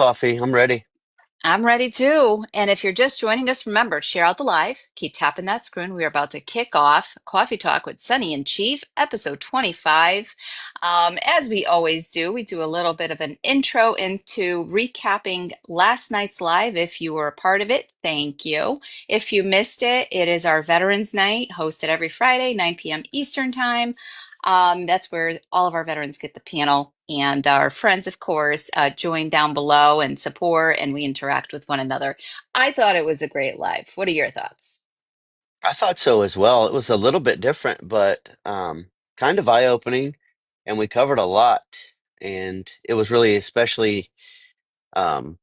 Coffee, I'm ready. I'm ready too. And if you're just joining us, remember, share out the live, keep tapping that screen. We're about to kick off Coffee Talk with Sunny and Chief, episode 25. As we always do, we do a little bit of an intro into recapping last night's live. If you were a part of it, thank you. If you missed it, it is our Veterans Night, hosted every Friday, 9 p.m. Eastern Time. That's where all of our veterans get the panel, and our friends, of course, join down below and support, and we interact with one another. I thought it was a great live. What are your thoughts? I thought so as well. It was a little bit different, but kind of eye-opening, and we covered a lot. And it was really especially um,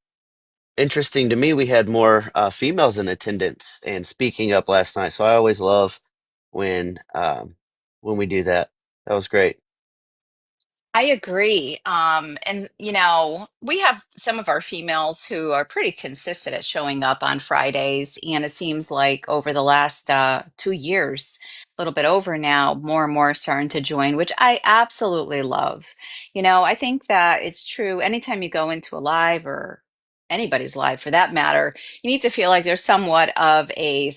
interesting to me. We had more females in attendance and speaking up last night. So I always love when when we do that. That was great. I agree. And we have some of our females who are pretty consistent at showing up on Fridays, and it seems like over the last 2 years, a little bit over now, more and more starting to join, which I absolutely love. I think that it's true. Anytime you go into a live or anybody's live for that matter, you need to feel like there's somewhat of a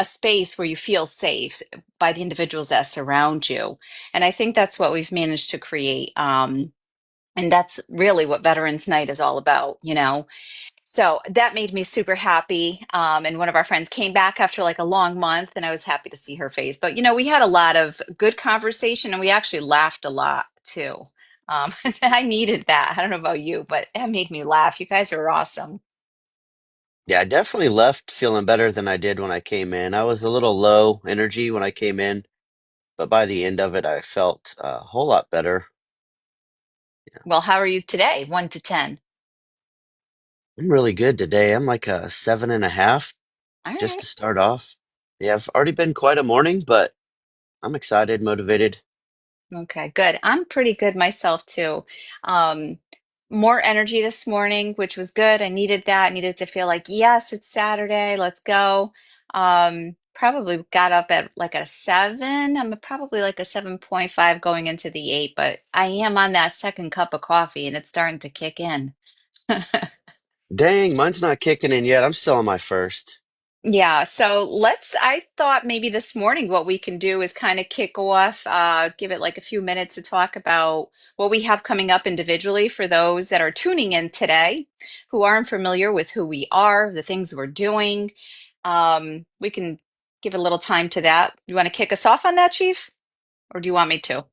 space where you feel safe by the individuals that surround you. And I think that's what we've managed to create. And that's really what Veterans Night is all about. So that made me super happy. And one of our friends came back after like a long month, and I was happy to see her face. But, we had a lot of good conversation, and we actually laughed a lot too. I needed that. I don't know about you, but that made me laugh. You guys are awesome. Yeah, I definitely left feeling better than I did when I came in. I was a little low energy when I came in, but by the end of it, I felt a whole lot better. Well, how are you today? 1 to 10. I'm really good today. I'm like a 7.5 All just right. to start off. Yeah, I've already been quite a morning, but I'm excited, motivated. Okay, good. I'm pretty good myself too. Um, More energy this morning, which was good. I needed that. I needed to feel like, yes, it's Saturday, let's go. Probably got up at like a 7. I'm probably like a 7.5 going into the 8, but I am on that second cup of coffee and it's starting to kick in. Dang, mine's not kicking in yet. I'm still on my first. Yeah, so I thought maybe this morning what we can do is kind of kick off, give it like a few minutes to talk about what we have coming up individually for those that are tuning in today who aren't familiar with who we are, the things we're doing. We can give a little time to that. You want to kick us off on that, Chief? Or do you want me to?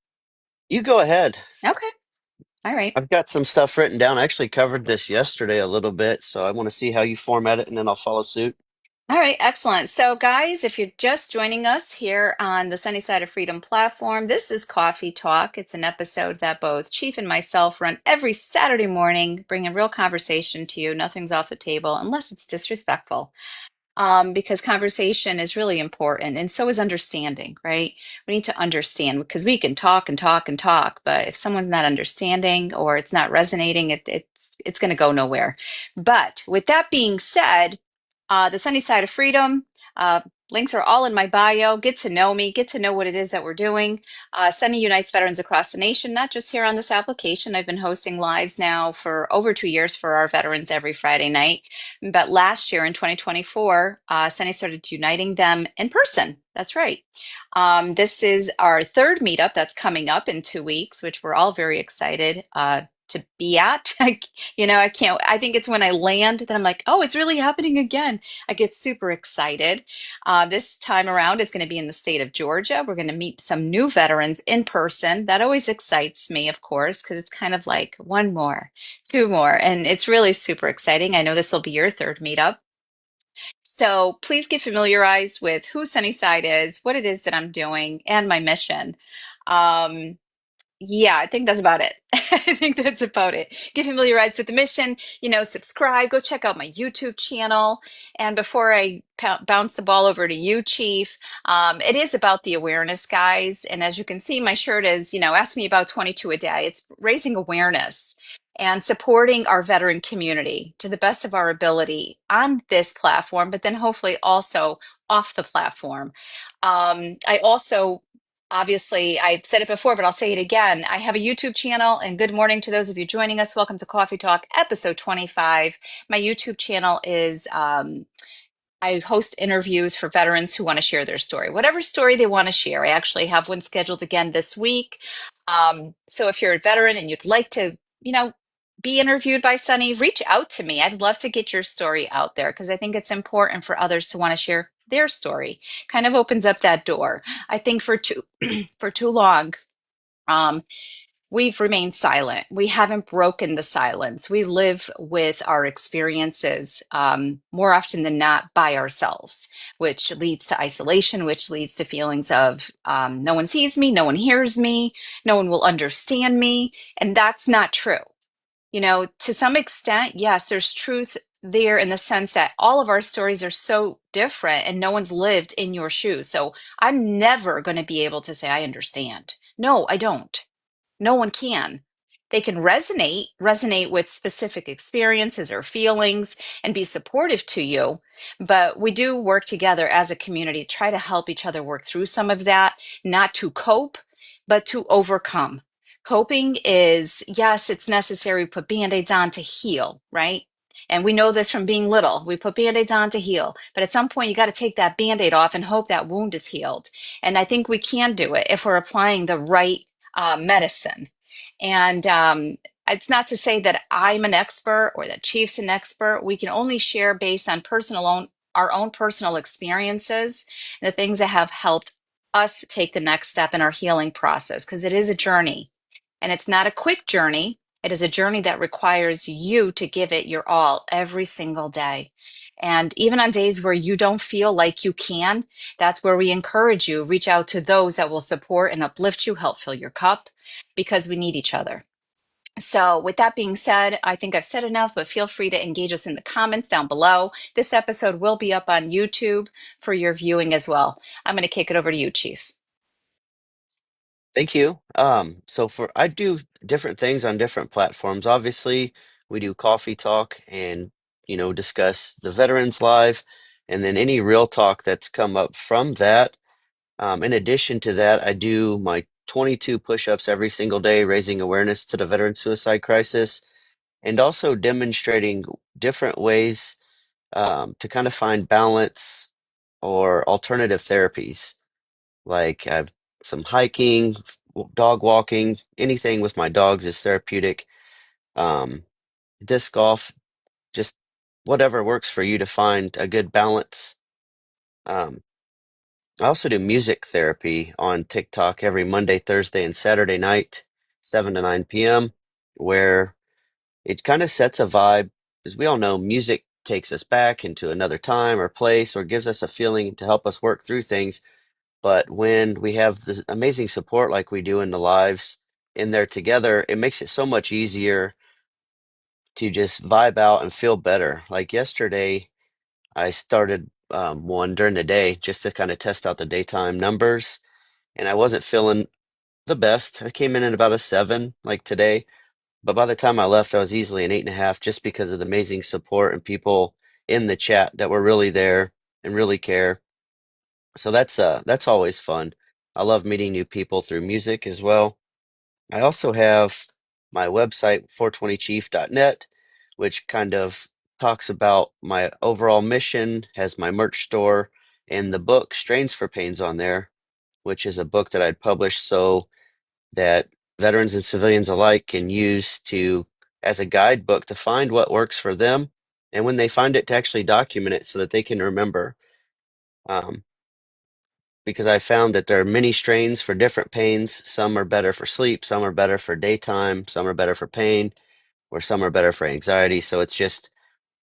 You go ahead. Okay, all right. I've got some stuff written down. I actually covered this yesterday a little bit, so I want to see how you format it and then I'll follow suit. All right, excellent. So, guys, if you're just joining us here on the Sunny Side of Freedom platform, this is Coffee Talk. It's an episode that both Chief and myself run every Saturday morning, bringing real conversation to you. Nothing's off the table unless it's disrespectful, because conversation is really important, and so is understanding, right? We need to understand because we can talk and talk and talk, but if someone's not understanding or it's not resonating, it's going to go nowhere. But with that being said, the Sunny Side of Freedom. Uh, Links are all in my bio. Get to know me, get to know what it is that we're doing. Sunny unites veterans across the nation, not just here on this application. I've been hosting lives now for over 2 years for our veterans every Friday night. But last year in 2024, Sunny started uniting them in person. That's right. This is our third meetup that's coming up in 2 weeks, which we're all very excited to be at. I can't, I think it's when I land that I'm like, oh, it's really happening again. I get super excited. This time around, it's going to be in the state of Georgia. We're going to meet some new veterans in person. That always excites me, of course, because it's kind of like one more, two more, and it's really super exciting. I know this will be your third meetup. So please get familiarized with who Sunnyside is, what it is that I'm doing, and my mission. Um, yeah, I think that's about it. I think that's about it. Get familiarized with the mission, subscribe, go check out my YouTube channel. And before I bounce the ball over to you, Chief, it is about the awareness, guys. And as you can see, my shirt is, ask me about 22 a day. It's raising awareness and supporting our veteran community to the best of our ability on this platform, but then hopefully also off the platform. I also Obviously, I've said it before, but I'll say it again. I have a YouTube channel, and good morning to those of you joining us. Welcome to Coffee Talk, episode 25. My YouTube channel is I host interviews for veterans who want to share their story, whatever story they want to share. I actually have one scheduled again this week. So if you're a veteran and you'd like to, be interviewed by Sunny, reach out to me. I'd love to get your story out there because I think it's important for others to want to share their story. Kind of opens up that door. I think for too for too long, um, we've remained silent. We haven't broken the silence. We live with our experiences more often than not by ourselves, which leads to isolation, which leads to feelings of no one sees me, no one hears me, no one will understand me. And that's not true. To some extent, yes, there's truth there in the sense that all of our stories are so different and no one's lived in your shoes. So I'm never going to be able to say, I understand. No, I don't. No one can. They can resonate with specific experiences or feelings and be supportive to you. But we do work together as a community, try to help each other work through some of that, not to cope, but to overcome. Coping is, yes, it's necessary. We put band-aids on to heal, right? And we know this from being little. We put band-aids on to heal. But at some point, you got to take that band-aid off and hope that wound is healed. And I think we can do it if we're applying the right medicine. And it's not to say that I'm an expert or that Chief's an expert. We can only share based on our own personal experiences, and the things that have helped us take the next step in our healing process, because it is a journey. And it's not a quick journey. It is a journey that requires you to give it your all every single day. And even on days where you don't feel like you can, that's where we encourage you, reach out to those that will support and uplift you, help fill your cup, because we need each other. So, with that being said, I think I've said enough, but feel free to engage us in the comments down below. This episode will be up on YouTube for your viewing as well. I'm going to kick it over to you, Chief. Thank you. So for I do different things on different platforms. Obviously, we do coffee talk and discuss the veterans live, and then any real talk that's come up from that. In addition to that, I do my 22 push-ups every single day, raising awareness to the veteran suicide crisis, and also demonstrating different ways to kind of find balance or alternative therapies. Like I've some hiking, dog walking, anything with my dogs is therapeutic. Um, Disc golf, just whatever works for you to find a good balance. Um, I also do music therapy on TikTok every Monday, Thursday, and Saturday night, 7 to 9 p.m., where it kind of sets a vibe. As we all know, music takes us back into another time or place or gives us a feeling to help us work through things. But when we have this amazing support like we do in the lives in there together, it makes it so much easier to just vibe out and feel better. Like yesterday, I started one during the day just to kind of test out the daytime numbers, and I wasn't feeling the best. I came in at about a 7 like today, but by the time I left, I was easily an 8.5 just because of the amazing support and people in the chat that were really there and really care. So that's always fun. I love meeting new people through music as well. I also have my website 420chief.net, which kind of talks about my overall mission, has my merch store, and the book Strains for Pains on there, which is a book that I'd published so that veterans and civilians alike can use to as a guidebook to find what works for them, and when they find it to actually document it so that they can remember. Um, because I found that there are many strains for different pains. Some are better for sleep, some are better for daytime, some are better for pain, or some are better for anxiety. So it's just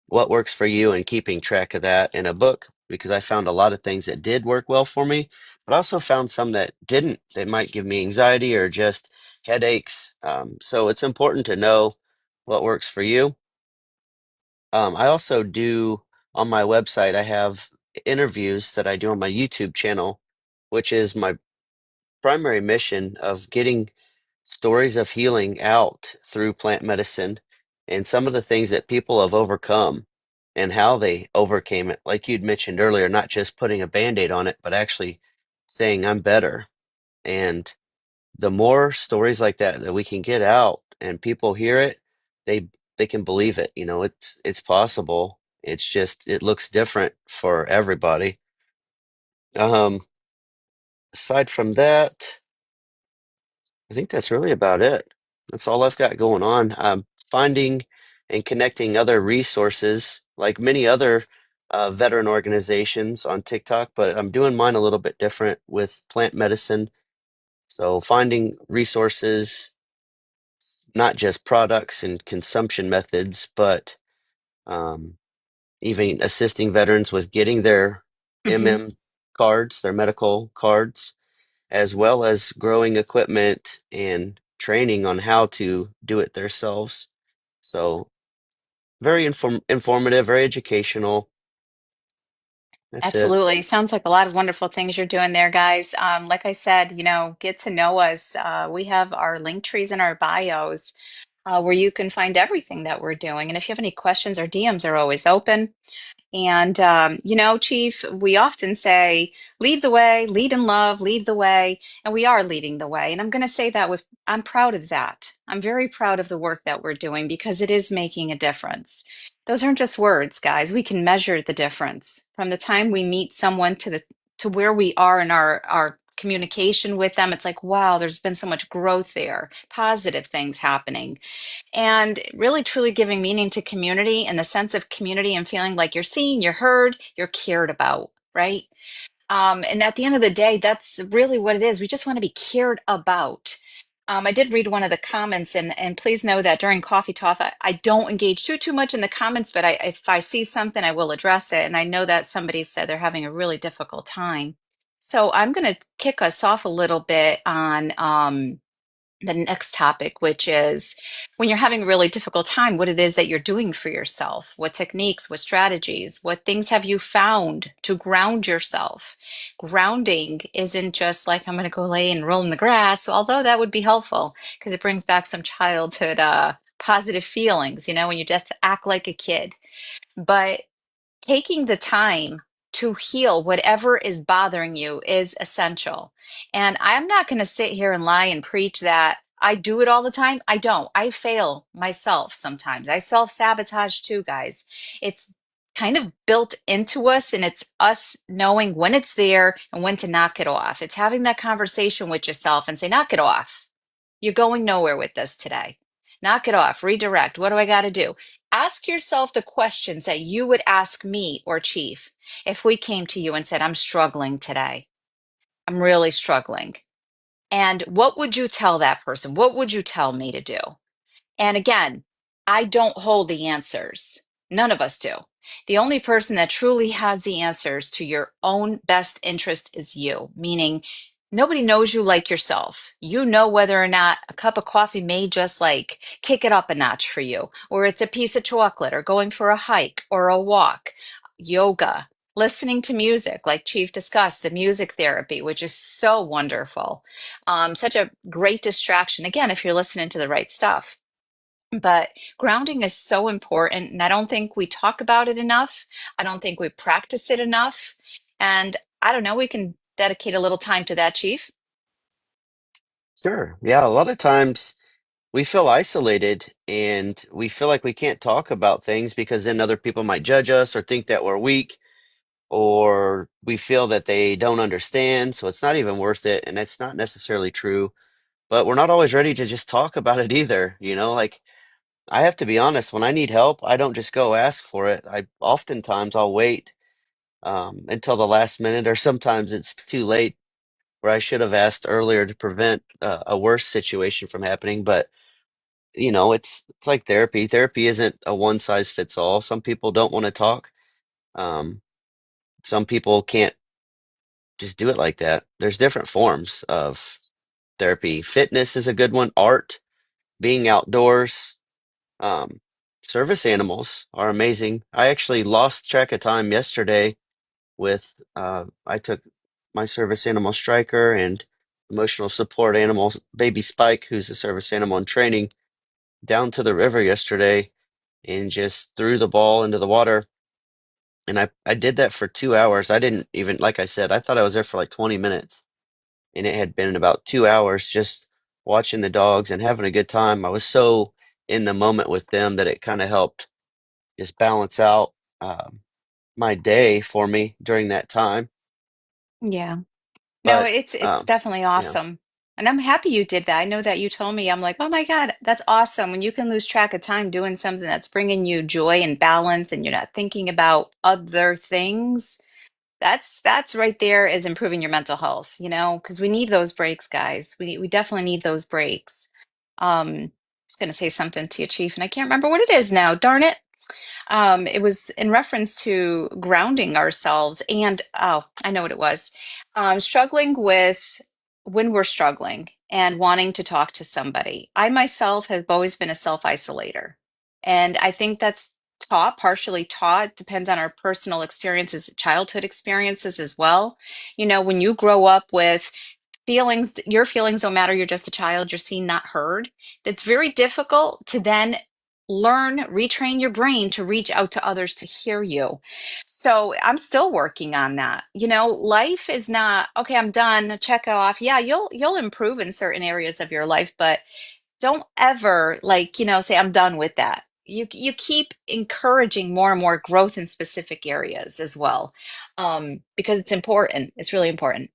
what works for you and keeping track of that in a book, because I found a lot of things that did work well for me, but also found some that didn't. They might give me anxiety or just headaches. So it's important to know what works for you. I also do on my website, I have interviews that I do on my YouTube channel, which is my primary mission of getting stories of healing out through plant medicine and some of the things that people have overcome and how they overcame it. Like you'd mentioned earlier, not just putting a band-aid on it, but actually saying, I'm better. And the more stories like that we can get out and people hear it, they they can believe it. You know, it's possible. It's just it looks different for everybody. Um, Aside from that, I think that's really about it. That's all I've got going on. Finding and connecting other resources, like many other veteran organizations on TikTok, but I'm doing mine a little bit different with plant medicine. So finding resources, not just products and consumption methods, but um, even assisting veterans with getting their Hmm. cards, their medical cards, as well as growing equipment and training on how to do it themselves. So very informative, very educational. That's it. Absolutely. Sounds like a lot of wonderful things you're doing there, guys. Like I said, get to know us. We have our link trees in our bios where you can find everything that we're doing. And if you have any questions, our DMs are always open. And, Chief, we often say, lead the way, lead in love, lead the way. And we are leading the way. And I'm going to say that I'm proud of that. I'm very proud of the work that we're doing because it is making a difference. Those aren't just words, guys. We can measure the difference from the time we meet someone to where we are in our communication with them. It's like, wow, there's been so much growth there, positive things happening and really truly giving meaning to community and the sense of community and feeling like you're seen, you're heard, you're cared about, right? And at the end of the day, that's really what it is. We just want to be cared about. I did read one of the comments, and please know that during Coffee Talk, I don't engage too much in the comments, but if I see something, I will address it. And I know that somebody said they're having a really difficult time. So I'm going to kick us off a little bit on the next topic, which is when you're having a really difficult time, what it is that you're doing for yourself, what techniques, what strategies, what things have you found to ground yourself. Grounding isn't just like I'm going to go lay and roll in the grass, although that would be helpful because it brings back some childhood positive feelings, when you just act like a kid. But taking the time to heal whatever is bothering you is essential. And I'm not going to sit here and lie and preach that I do it all the time. I don't. I fail myself sometimes. I self-sabotage too, guys. It's kind of built into us, and it's us knowing when it's there and when to knock it off. It's having that conversation with yourself and say, knock it off. You're going nowhere with this today. Knock it off, redirect. What do I got to do? Ask yourself the questions that you would ask me or Chief if we came to you and said, I'm struggling today. I'm really struggling. And what would you tell that person? What would you tell me to do? And again, I don't hold the answers. None of us do. The only person that truly has the answers to your own best interest is you, meaning nobody knows you like yourself. You know whether or not a cup of coffee may just like kick it up a notch for you, or it's a piece of chocolate, or going for a hike or a walk, yoga, listening to music, like Chief discussed, the music therapy, which is so wonderful. Such a great distraction, again, if you're listening to the right stuff. But grounding is so important, and I don't think we talk about it enough. I don't think we practice it enough. And I don't know, we can dedicate a little time to that, Chief. Sure. Yeah, a lot of times we feel isolated and we feel like we can't talk about things because then other people might judge us or think that we're weak or we feel that they don't understand. So it's not even worth it. And it's not necessarily true, but we're not always ready to just talk about it either. Like I have to be honest, when I need help, I don't just go ask for it. Oftentimes I'll wait until the last minute, or sometimes it's too late where I should have asked earlier to prevent a worse situation from happening. But it's like therapy. Therapy isn't a one size fits all. Some people don't want to talk. Um, some people can't just do it like that. There's different forms of therapy. Fitness is a good one. Art, being outdoors. Um, Service animals are amazing. I actually lost track of time yesterday with I took my service animal Striker and emotional support animal baby Spike, who's a service animal in training, down to the river yesterday and just threw the ball into the water. And I did that for 2 hours. I didn't even, like I said, I thought I was there for like 20 minutes. and it had been about 2 hours just watching the dogs and having a good time. I was so in the moment with them that it kind of helped just balance out um, my day for me during that time. Yeah. No, But it's um, definitely yeah, awesome. And I'm happy you did that. I know that you told me, I'm like, oh my God, that's awesome. When you can lose track of time doing something that's bringing you joy and balance and you're not thinking about other things, that's right there is improving your mental health, because we need those breaks, guys. We definitely need those breaks. I was going to say something to you, Chief, and I can't remember what it is now. Darn it. It was in reference to grounding ourselves, and oh, I know what it was. Struggling with when we're struggling and wanting to talk to somebody. I myself have always been a self-isolator, and I think that's taught, partially taught, depends on our personal experiences, childhood experiences as well. When you grow up with feelings, your feelings don't matter, you're just a child, you're seen, not heard. It's very difficult to then learn, retrain your brain to reach out to others to hear you. So I'm still working on that. Life is not, okay, I'm done, check off. Yeah, you'll improve in certain areas of your life, but don't ever like, say I'm done with that. You keep encouraging more and more growth in specific areas as well. Because it's important. It's really important.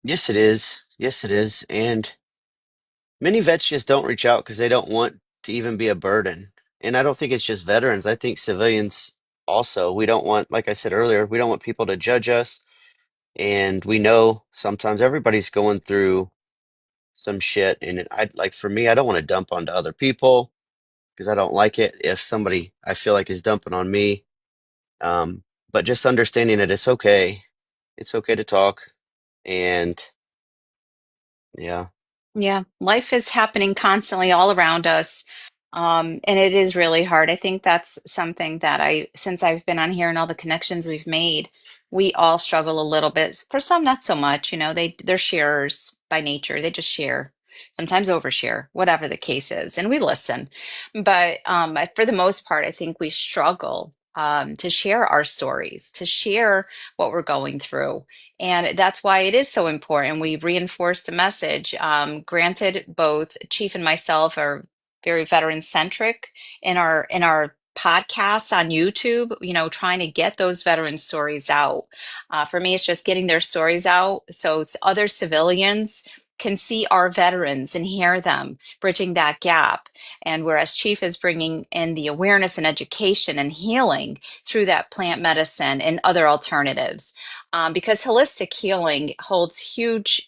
yes, it is. Yes, it is. And many vets just don't reach out because they don't want to even be a burden. And I don't think it's just veterans. I think civilians also. We don't want, like I said earlier, we don't want people to judge us. And we know sometimes everybody's going through some shit. And I like for me, I don't want to dump onto other people because I don't like it if somebody I feel like is dumping on me. But just understanding that it's okay. It's okay to talk. And yeah. Yeah, life is happening constantly all around us. And it is really hard. I think that's something that since I've been on here and all the connections we've made, we all struggle a little bit. For some, not so much. They're sharers by nature. They just share, sometimes overshare, whatever the case is, and we listen. But for the most part, I think we struggle to share our stories, to share what we're going through. And that's why it is so important. We've reinforced the message. Granted, both Chief and myself are very veteran centric in our podcasts on YouTube, trying to get those veteran stories out. For me, it's just getting their stories out so it's other civilians can see our veterans and hear them, bridging that gap. And whereas Chief is bringing in the awareness and education and healing through that plant medicine and other alternatives, because holistic healing holds huge,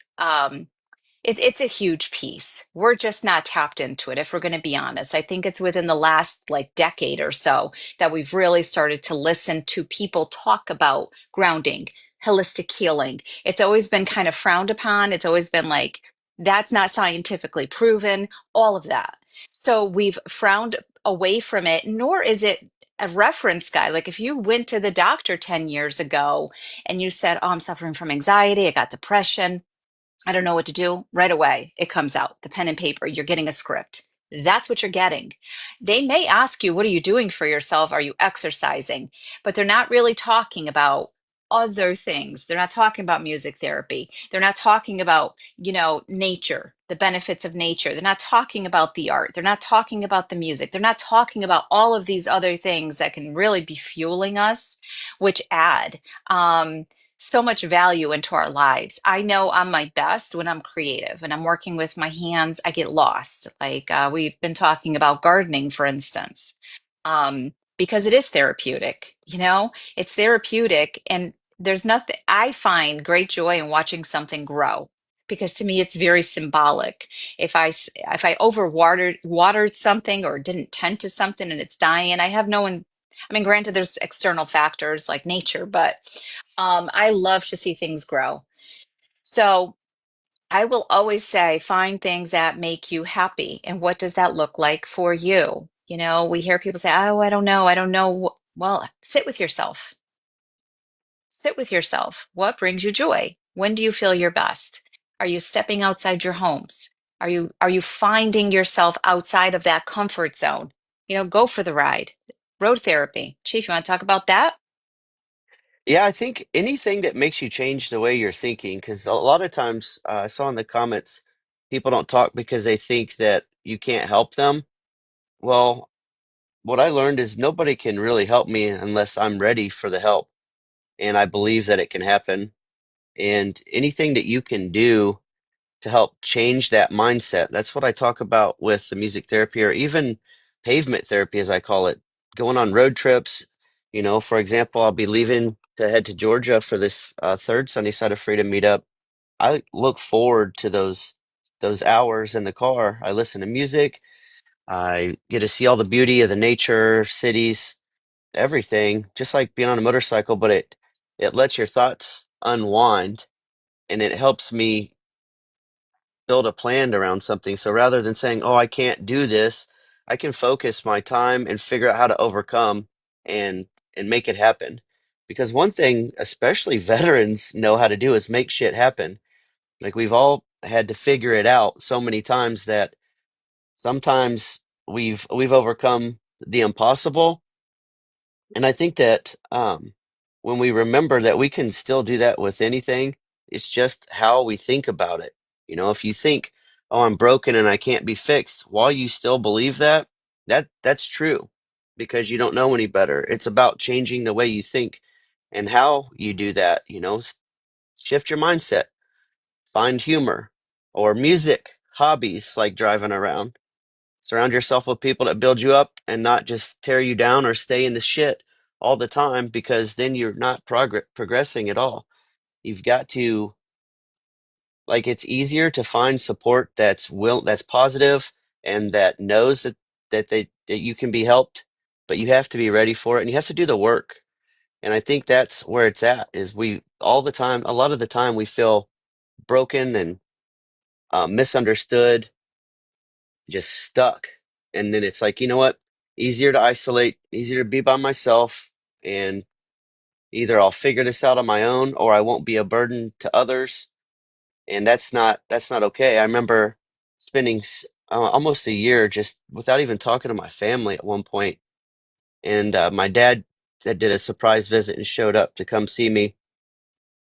it's a huge piece. We're just not tapped into it, if we're going to be honest. I think it's within the last like decade or so that we've really started to listen to people talk about grounding, holistic healing. It's always been kind of frowned upon. It's always been like, that's not scientifically proven, all of that. So we've frowned away from it, nor is it a reference guide. Like if you went to the doctor 10 years ago and you said, oh, I'm suffering from anxiety, I got depression, I don't know what to do, right away it comes out, the pen and paper, you're getting a script. That's what you're getting. They may ask you, what are you doing for yourself? Are you exercising? But they're not really talking about other things. They're not talking about music therapy. They're not talking about, nature, the benefits of nature. They're not talking about the art. They're not talking about the music. They're not talking about all of these other things that can really be fueling us, which add. So much value into our lives. I know I'm my best when I'm creative and I'm working with my hands. I get lost. Like we've been talking about gardening, for instance, because it is therapeutic. It's therapeutic, and there's nothing. I find great joy in watching something grow because to me it's very symbolic. If I overwatered something or didn't tend to something and it's dying, I have no one. I mean, granted, there's external factors like nature, but I love to see things grow. So I will always say, find things that make you happy. And what does that look like for you? We hear people say, oh, I don't know. I don't know. Well, sit with yourself. Sit with yourself. What brings you joy? When do you feel your best? Are you stepping outside your homes? Are you finding yourself outside of that comfort zone? Go for the ride. Road therapy. Chief, you want to talk about that? Yeah, I think anything that makes you change the way you're thinking, because a lot of times I saw in the comments, people don't talk because they think that you can't help them. Well, what I learned is nobody can really help me unless I'm ready for the help. And I believe that it can happen. And anything that you can do to help change that mindset, that's what I talk about with the music therapy or even pavement therapy, as I call it, going on road trips. For example, I'll be leaving to head to Georgia for this third Sunny Side of Freedom meetup. I look forward to those hours in the car. I listen to music. I get to see all the beauty of the nature, cities, everything, just like being on a motorcycle, but it lets your thoughts unwind and it helps me build a plan around something. So rather than saying, "Oh, I can't do this," I can focus my time and figure out how to overcome and and make it happen. Because one thing, especially veterans know how to do is make shit happen. Like we've all had to figure it out so many times that sometimes we've overcome the impossible. And I think that when we remember that we can still do that with anything, it's just how we think about it. If you think, "Oh, I'm broken and I can't be fixed," while you still believe that, that's true because you don't know any better. It's about changing the way you think and how you do that. Shift your mindset, find humor or music, hobbies like driving around. Surround yourself with people that build you up and not just tear you down or stay in the shit all the time because then you're not progressing at all. You've got to like it's easier to find support that's positive and that knows that you can be helped, but you have to be ready for it and you have to do the work. And I think that's where it's at is we all the time a lot of the time we feel broken and misunderstood, just stuck. And then it's like, you know what? Easier to isolate, easier to be by myself, and either I'll figure this out on my own or I won't be a burden to others. And that's not okay. I remember spending almost a year just without even talking to my family at one point, and my dad that did a surprise visit and showed up to come see me.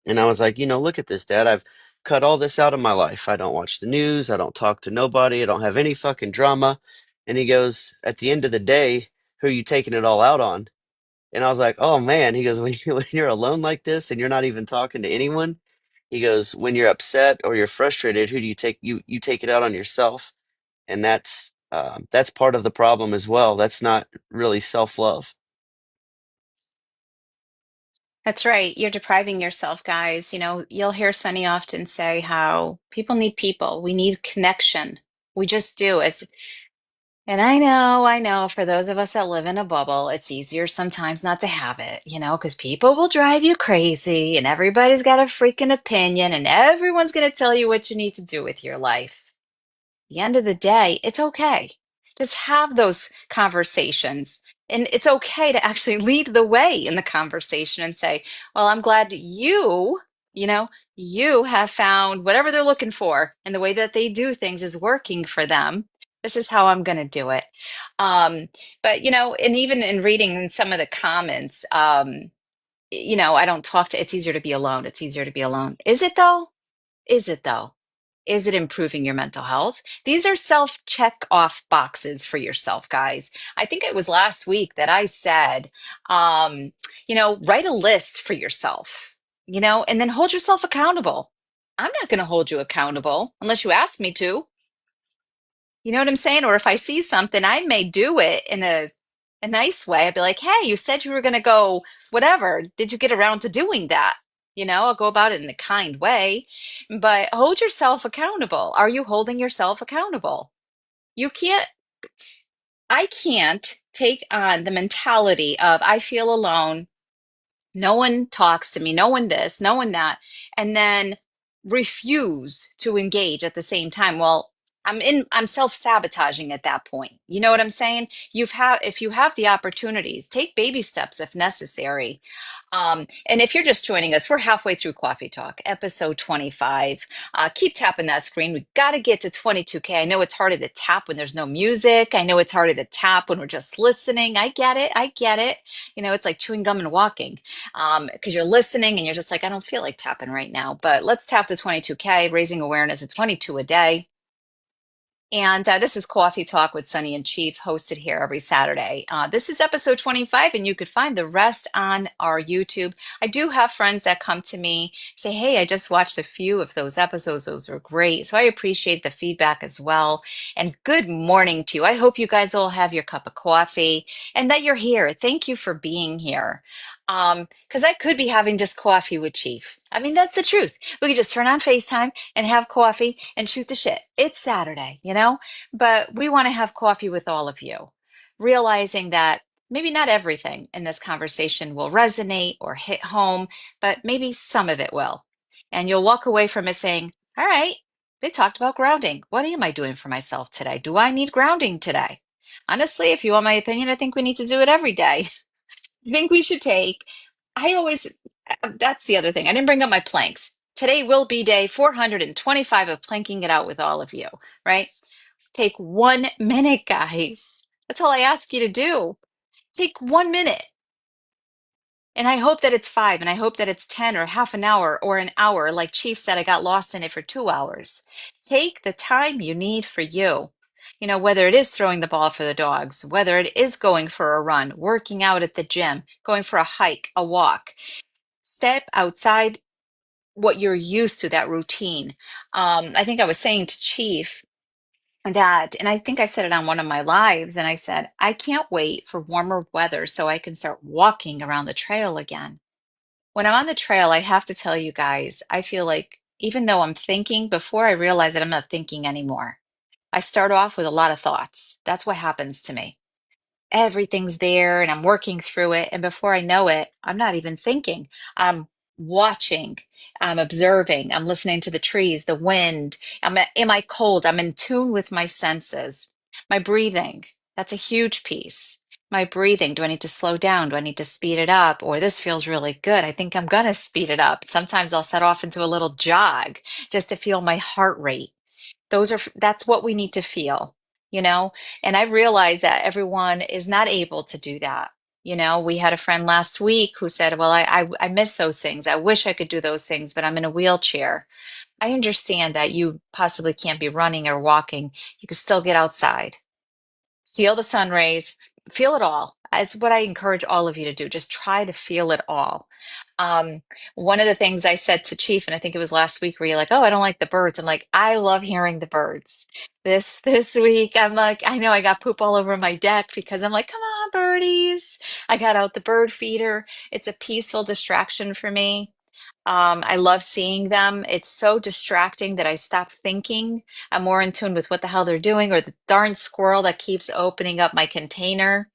And I was like, look at this, Dad. I've cut all this out of my life. I don't watch the news. I don't talk to nobody. I don't have any fucking drama. And he goes, at the end of the day, who are you taking it all out on? And I was like, oh man. He goes, when you're alone like this and you're not even talking to anyone, he goes, when you're upset or you're frustrated, who do you take? You take it out on yourself. And that's part of the problem as well. That's not really self-love. That's right. You're depriving yourself, guys. You'll hear Sunny often say how people need people. We need connection. We just do. And I know, for those of us that live in a bubble, it's easier sometimes not to have it, because people will drive you crazy and everybody's got a freaking opinion and everyone's going to tell you what you need to do with your life. The end of the day, it's okay. Just have those conversations. And it's okay to actually lead the way in the conversation and say, well, I'm glad you know, you have found whatever they're looking for and the way that they do things is working for them. This is how I'm going to do it. Um, but, and even in reading some of the comments, I don't talk to, it's easier to be alone. It's easier to be alone. Is it though? Is it though? Is it improving your mental health? These are self check off boxes for yourself, guys. I think it was last week that I said, write a list for yourself, and then hold yourself accountable. I'm not going to hold you accountable unless you ask me to. You know what I'm saying? Or if I see something, I may do it in a nice way. I'd be like, hey, you said you were going to go, whatever. Did you get around to doing that? I'll go about it in a kind way, but hold yourself accountable. Are you holding yourself accountable? You can't, I can't take on the mentality of I feel alone. No one talks to me, no one this, no one that, and then refuse to engage at the same time. Well, I'm self-sabotaging at that point. You know what I'm saying? If you have the opportunities, take baby steps if necessary. And if you're just joining us, we're halfway through Coffee Talk, episode 25. Keep tapping that screen. We got to get to 22K. I know it's harder to tap when there's no music. I know it's harder to tap when we're just listening. I get it. I get it. You know, it's like chewing gum and walking, because you're listening and you're just like, I don't feel like tapping right now. But let's tap to 22K, raising awareness at 22 a day. And this is Coffee Talk with Sunny and Chief, hosted here every Saturday. This is episode 25, and you could find the rest on our YouTube. I do have friends that come to me, say, hey, I just watched a few of those episodes. Those were great. So I appreciate the feedback as well. And good morning to you. I hope you guys all have your cup of coffee and that you're here. Thank you for being here. Because I could be having just coffee with Chief. I mean, that's the truth. We could just turn on FaceTime and have coffee and shoot the shit. It's Saturday, you know? But we want to have coffee with all of you, realizing that maybe not everything in this conversation will resonate or hit home, but maybe some of it will. And you'll walk away from it saying, all right, they talked about grounding. What am I doing for myself today? Do I need grounding today? Honestly, if you want my opinion, I think we need to do it every day. I think we should take, I always, that's the other thing. I didn't bring up my planks. Today will be day 425 of planking it out with all of you, right? Take 1 minute, guys. That's all I ask you to do. Take 1 minute. And I hope that it's five, and I hope that it's 10 or half an hour or an hour. Like Chief said, I got lost in it for 2 hours. Take the time you need for you. You know, whether it is throwing the ball for the dogs, whether it is going for a run, working out at the gym, going for a hike, a walk, step outside what you're used to, that routine. I think I was saying to Chief that, and I think I said it on one of my lives, and I said, I can't wait for warmer weather so I can start walking around the trail again. When I'm on the trail, I have to tell you guys, I feel like even though I'm thinking, before I realize that I'm not thinking anymore, I start off with a lot of thoughts. That's what happens to me. Everything's there and I'm working through it. And before I know it, I'm not even thinking. I'm watching, I'm observing, I'm listening to the trees, the wind. Am I cold? I'm in tune with my senses. My breathing, that's a huge piece. My breathing, do I need to slow down? Do I need to speed it up? Or this feels really good. I think I'm gonna speed it up. Sometimes I'll set off into a little jog just to feel my heart rate. That's what we need to feel, you know? And I realize that everyone is not able to do that. You know, we had a friend last week who said, well, I miss those things. I wish I could do those things, but I'm in a wheelchair. I understand that you possibly can't be running or walking. You can still get outside, feel the sun rays, feel it all. It's what I encourage all of you to do. Just try to feel it all. Um, One of the things I said to Chief, and I think it was last week, where you're like, "Oh, I don't like the birds." I'm like, "I love hearing the birds." This week, I'm like, I know I got poop all over my deck because I'm like, "Come on, birdies!" I got out the bird feeder. It's a peaceful distraction for me. I love seeing them. It's so distracting that I stop thinking. I'm more in tune with what the hell they're doing, or the darn squirrel that keeps opening up my container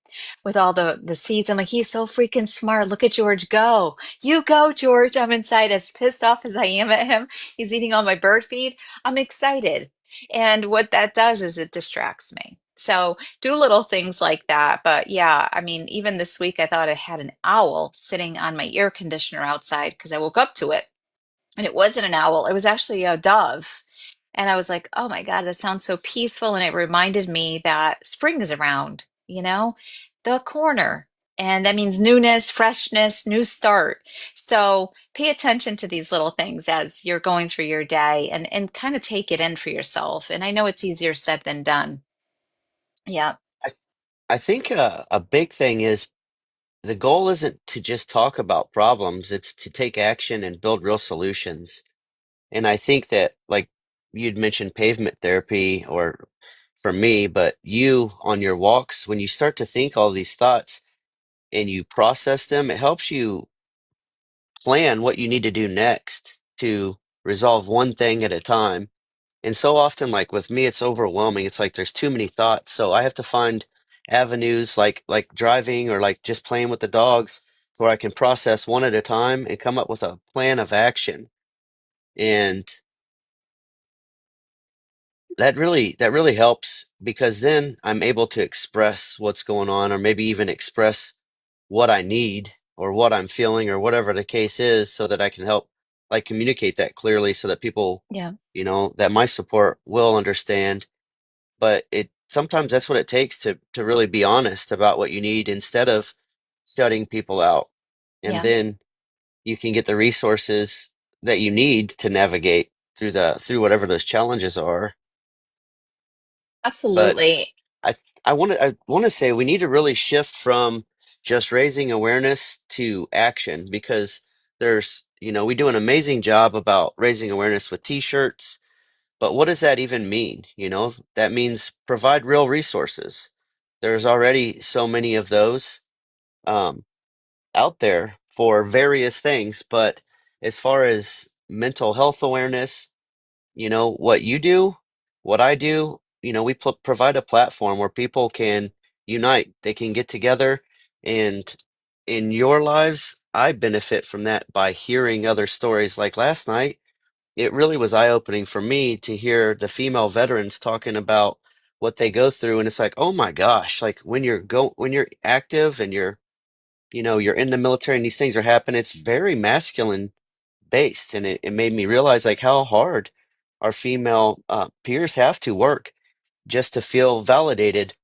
with all the seeds. I'm like, he's so freaking smart. Look at George go. You go, George. I'm inside as pissed off as I am at him. He's eating all my bird feed. I'm excited. And what that does is it distracts me. So do little things like that. But yeah, I mean, even this week, I thought I had an owl sitting on my air conditioner outside because I woke up to it. And it wasn't an owl, it was actually a dove. And I was like, oh my God, that sounds so peaceful. And it reminded me that spring is around, you know, the corner. And that means newness, freshness, new start. So pay attention to these little things as you're going through your day and kind of take it in for yourself. And I know it's easier said than done. Yeah. I, I think a big thing is the goal isn't to just talk about problems, it's to take action and build real solutions. And I think that, like you'd mentioned pavement therapy, or for me, but you on your walks, when you start to think all these thoughts and you process them, it helps you plan what you need to do next to resolve one thing at a time. And so often, like with me, it's overwhelming. It's like there's too many thoughts. So I have to find avenues like driving or like just playing with the dogs where I can process one at a time and come up with a plan of action. And that really helps because then I'm able to express what's going on or maybe even express what I need or what I'm feeling or whatever the case is so that I can help like communicate that clearly so that people, Yeah. that my support will understand. But it sometimes that's what it takes to really be honest about what you need instead of shutting people out. And Yeah. then you can get the resources that you need to navigate through whatever those challenges are. But Absolutely. I I want to say we need to really shift from just raising awareness to action because we do an amazing job about raising awareness with t-shirts, but what does that even mean? That means provide real resources. There's already so many of those um, out there for various things, but as far as mental health awareness, what you do, what I do, we provide a platform where people can unite. They can get together, and in your lives, I benefit from that by hearing other stories. Like last night, it really was eye-opening for me to hear the female veterans talking about what they go through, and it's like, oh my gosh, like when you're active and you're in the military and these things are happening, it's very masculine based, and it made me realize like how hard our female peers have to work just to feel validated.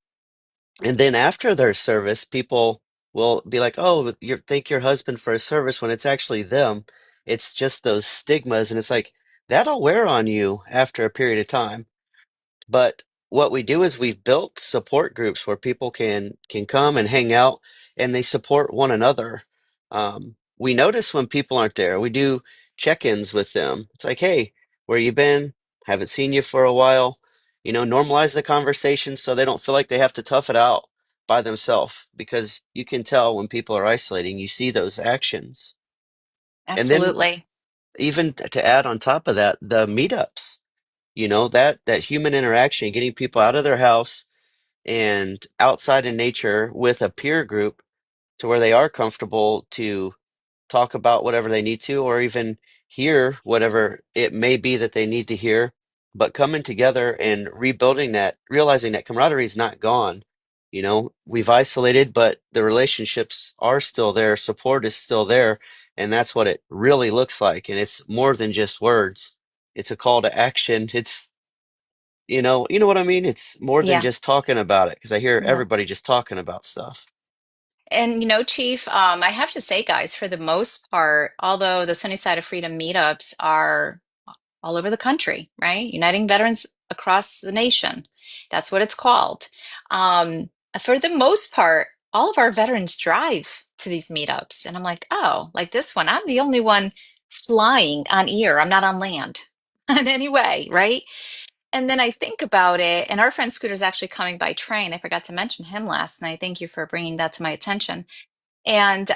And then after their service, people will be like, "Oh, you thank your husband for his service," when it's actually them. It's just those stigmas, and it's like that'll wear on you after a period of time. But what we do is we've built support groups where people can come and hang out and they support one another. We notice when people aren't there. We do check-ins with them. It's like, hey, where you been? Haven't seen you for a while. Normalize the conversation so they don't feel like they have to tough it out by themselves because you can tell when people are isolating, you see those actions. And then Absolutely. even to add on top of that, the meetups, that human interaction, getting people out of their house and outside in nature with a peer group to where they are comfortable to talk about whatever they need to, or even hear whatever it may be that they need to hear. But coming together and rebuilding that, realizing that camaraderie is not gone. We've isolated, but the relationships are still there, support is still there, and that's what it really looks like. And it's more than just words. It's a call to action. You know what I mean? It's more than Yeah. just talking about it because I hear Yeah. everybody just talking about stuff. And Chief, I have to say, guys, for the most part, although the Sunny Side of Freedom meetups are all over the country, right? Uniting veterans across the nation. That's what it's called. For the most part, all of our veterans drive to these meetups. And I'm like, oh, like this one, I'm the only one flying on air. I'm not on land in any way, right? And then I think about it, and our friend Scooter's actually coming by train. I forgot to mention him last night. Thank you for bringing that to my attention. And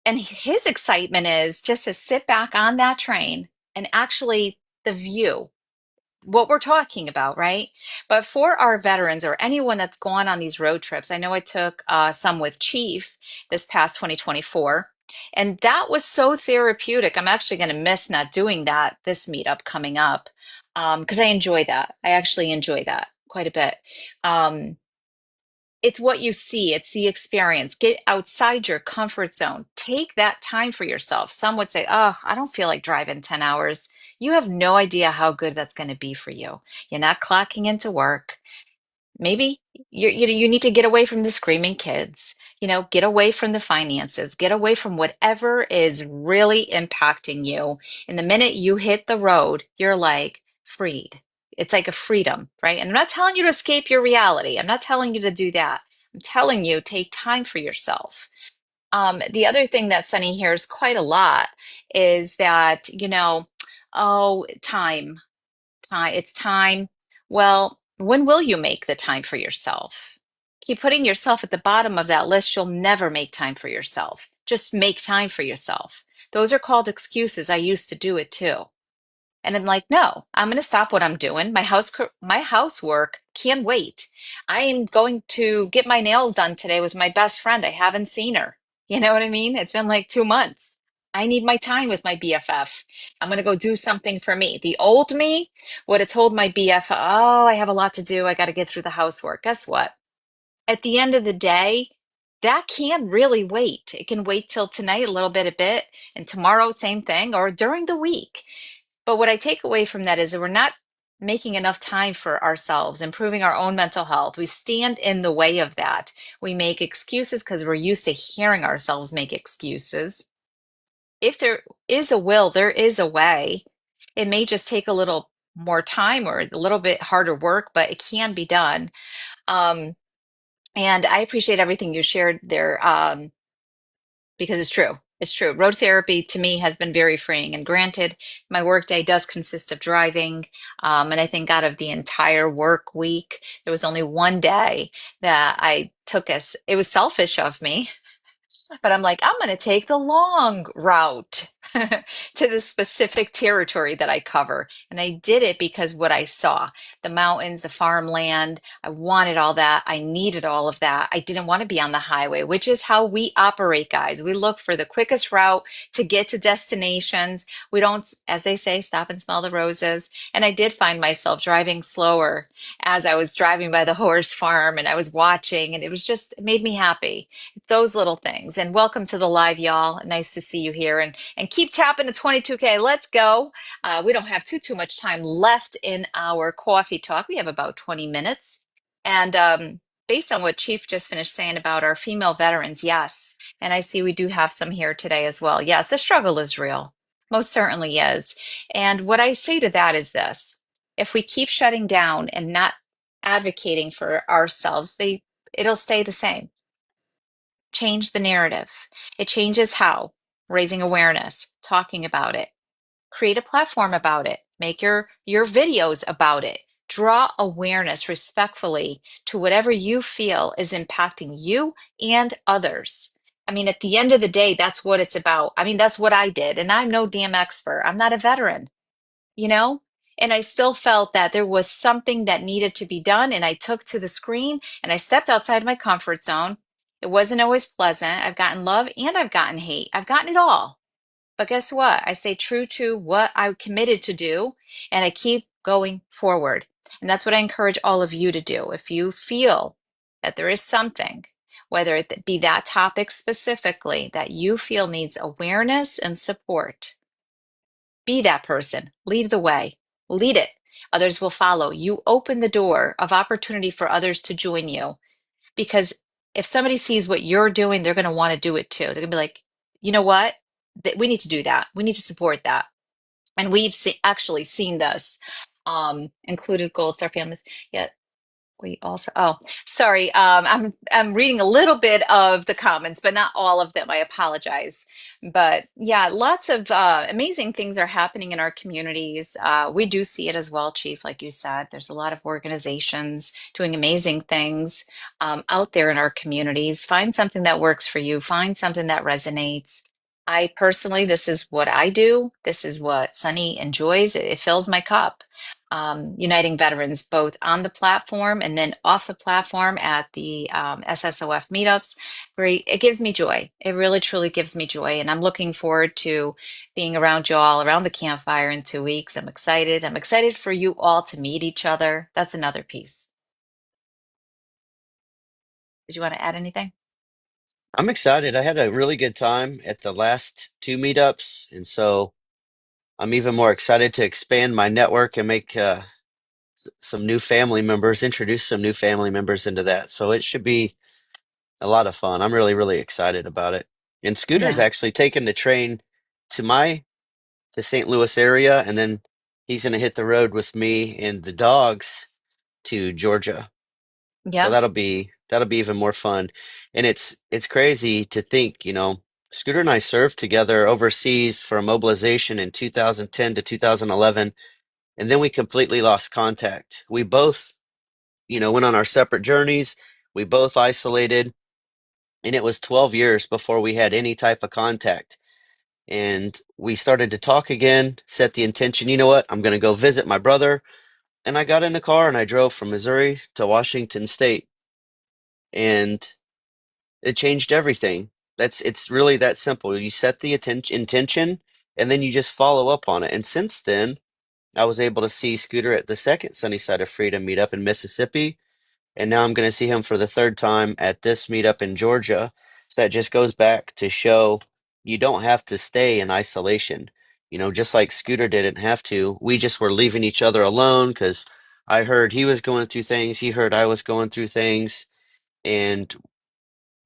his excitement is just to sit back on that train and actually the view, what we're talking about, right? But for our veterans or anyone that's gone on these road trips, I know I took some with Chief this past 2024, and that was so therapeutic. I'm actually going to miss not doing that this meetup coming up because I enjoy that. I actually enjoy that quite a bit. Um, it's what you see, it's the experience. Get outside your comfort zone. Take that time for yourself. Some would say, oh, I don't feel like driving 10 hours. You have no idea how good that's going to be for you. You're not clocking into work. Maybe you need to get away from the screaming kids, get away from the finances, get away from whatever is really impacting you. And the minute you hit the road, you're like freed. It's like a freedom, right? And I'm not telling you to escape your reality. I'm not telling you to do that. I'm telling you, take time for yourself. The other thing that Sunny hears quite a lot is that, oh, time, it's time. Well, when will you make the time for yourself? Keep putting yourself at the bottom of that list. You'll never make time for yourself. Just make time for yourself. Those are called excuses. I used to do it too. And I'm like, no, I'm going to stop what I'm doing. My housework can wait. I am going to get my nails done today with my best friend. I haven't seen her. You know what I mean? It's been like 2 months. I need my time with my BFF. I'm going to go do something for me. The old me would have told my BFF, oh, I have a lot to do. I got to get through the housework. Guess what? At the end of the day, that can really wait. It can wait till tonight, a bit, and tomorrow, same thing, or during the week. But what I take away from that is that we're not making enough time for ourselves, improving our own mental health. We stand in the way of that. We make excuses because we're used to hearing ourselves make excuses. If there is a will, there is a way. It may just take a little more time or a little bit harder work, but it can be done. Um, and I appreciate everything you shared there, because it's true. It's true. Road therapy to me has been very freeing. And granted, my workday does consist of driving. And I think out of the entire work week, there was only one day that I took as it was selfish of me, but I'm like, I'm going to take the long route to the specific territory that I cover. And I did it because what I saw, the mountains, the farmland, I wanted all that. I needed all of that. I didn't want to be on the highway, which is how we operate, guys. We look for the quickest route to get to destinations. We don't, as they say, stop and smell the roses. And I did find myself driving slower as I was driving by the horse farm and I was watching, and it was just, it made me happy. Those little things. And welcome to the live, y'all. Nice to see you here. And keep tapping to 22K. Let's go. We don't have too much time left in our coffee talk. We have about 20 minutes. And based on what Chief just finished saying about our female veterans, yes. And I see we do have some here today as well. Yes, the struggle is real. Most certainly is. And what I say to that is this: if we keep shutting down and not advocating for ourselves, it'll stay the same. Change the narrative. It changes how? Raising awareness, talking about it, create a platform about it, make your videos about it. Draw awareness respectfully to whatever you feel is impacting you and others. I mean, at the end of the day, that's what it's about. I mean, that's what I did, and I'm no damn expert. I'm not a veteran, you know? And I still felt that there was something that needed to be done. And I took to the screen and I stepped outside my comfort zone. It wasn't always pleasant. I've gotten love and I've gotten hate. I've gotten it all. But guess what? I stay true to what I committed to do and I keep going forward. And that's what I encourage all of you to do. If you feel that there is something, whether it be that topic specifically that you feel needs awareness and support, be that person. Lead the way. Lead it. Others will follow. You open the door of opportunity for others to join you. Because if somebody sees what you're doing, they're going to want to do it too. They're going to be like, you know what? We need to do that. We need to support that. And actually seen this, included Gold Star families. Yeah, we also, oh, sorry. I'm reading a little bit of the comments, but not all of them. I apologize. But yeah, lots of amazing things are happening in our communities. We do see it as well, Chief, like you said. There's a lot of organizations doing amazing things out there in our communities. Find something that works for you. Find something that resonates. I personally, this is what I do. This is what Sunny enjoys. It fills my cup, uniting veterans both on the platform and then off the platform at the SSOF meetups. Great. It gives me joy. It really, truly gives me joy. And I'm looking forward to being around you all around the campfire in 2 weeks. I'm excited. I'm excited for you all to meet each other. That's another piece. Did you want to add anything? I'm excited. I had a really good time at the last two meetups, and so I'm even more excited to expand my network and make some new family members, introduce some new family members into that. So it should be a lot of fun. I'm really, really excited about it. And Scooter's Yeah. actually taken the train to the St. Louis area, and then he's going to hit the road with me and the dogs to Georgia. So Yep. that'll be even more fun. And it's crazy to think, Scooter and I served together overseas for a mobilization in 2010 to 2011, and then we completely lost contact. We both, went on our separate journeys. We both isolated, and it was 12 years before we had any type of contact. And we started to talk again, set the intention, you know what? I'm going to go visit my brother. And I got in the car and I drove from Missouri to Washington State. And it changed everything. it's really that simple. You set the intention and then you just follow up on it. And since then, I was able to see Scooter at the second Sunny Side of Freedom meetup in Mississippi, and now I'm going to see him for the third time at this meetup in Georgia. So that just goes back to show you don't have to stay in isolation. You know, just like Scooter didn't have to, we just were leaving each other alone because I heard he was going through things, he heard I was going through things, and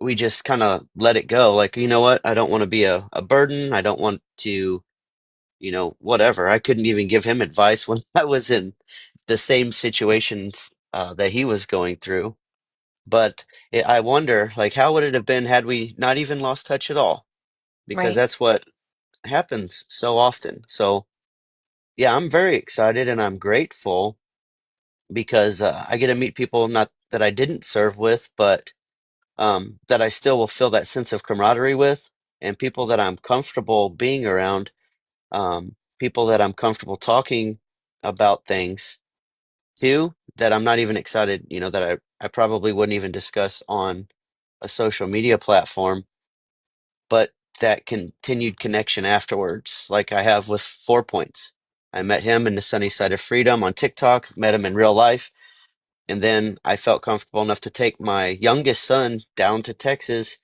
we just kind of let it go. Like, you know what? I don't want to be a burden. I don't want to, whatever. I couldn't even give him advice when I was in the same situations that he was going through. But I wonder, like, how would it have been had we not even lost touch at all? Because Right. that's what happens so often. So, yeah, I'm very excited and I'm grateful because I get to meet people not that I didn't serve with, but that I still will feel that sense of camaraderie with, and people that I'm comfortable being around, people that I'm comfortable talking about things to that I'm not even excited, that I probably wouldn't even discuss on a social media platform, but that continued connection afterwards, like I have with 4 Points. I met him in the Sunny Side of Freedom on TikTok, met him in real life, and then I felt comfortable enough to take my youngest son down to Texas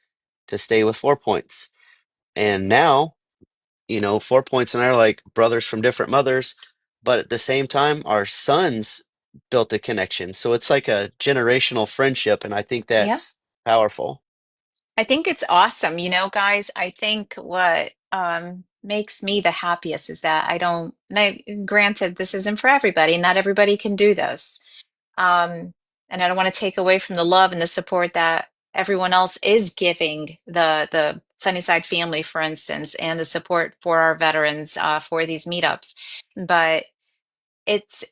to stay with 4 Points. And now, 4 Points and I are like brothers from different mothers, but at the same time, our sons built a connection. So it's like a generational friendship, and I think Yeah. that's powerful. I think it's awesome. You know, guys, I think what makes me the happiest is that I don't, and granted, this isn't for everybody. Not everybody can do this. Um, and I don't want to take away from the love and the support that everyone else is giving the Sunnyside family, for instance, and the support for our veterans for these meetups. But it's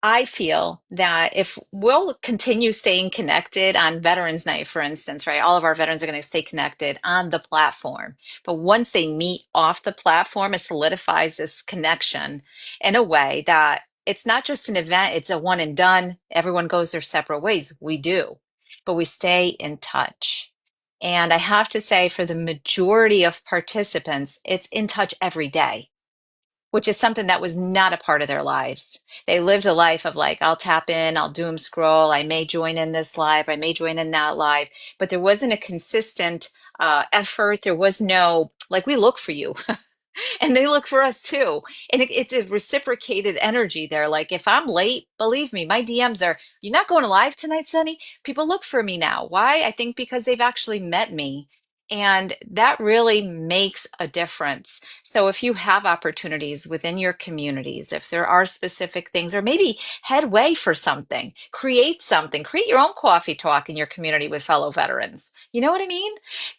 I feel that if we'll continue staying connected on Veterans Night, for instance, right? All of our veterans are going to stay connected on the platform. But once they meet off the platform, it solidifies this connection in a way that it's not just an event, it's a one and done. Everyone goes their separate ways. We do, but we stay in touch. And I have to say, for the majority of participants, it's in touch every day, which is something that was not a part of their lives. They lived a life of like, I'll tap in, I'll doom scroll, I may join in this live, I may join in that live, but there wasn't a consistent effort. There was no, like, we look for you. And they look for us too. And it's a reciprocated energy there. Like if I'm late, believe me, my DMs are, you're not going live tonight, Sunny? People look for me now. Why? I think because they've actually met me. And that really makes a difference. So if you have opportunities within your communities, if there are specific things, or maybe headway for something, create your own coffee talk in your community with fellow veterans. You know what I mean?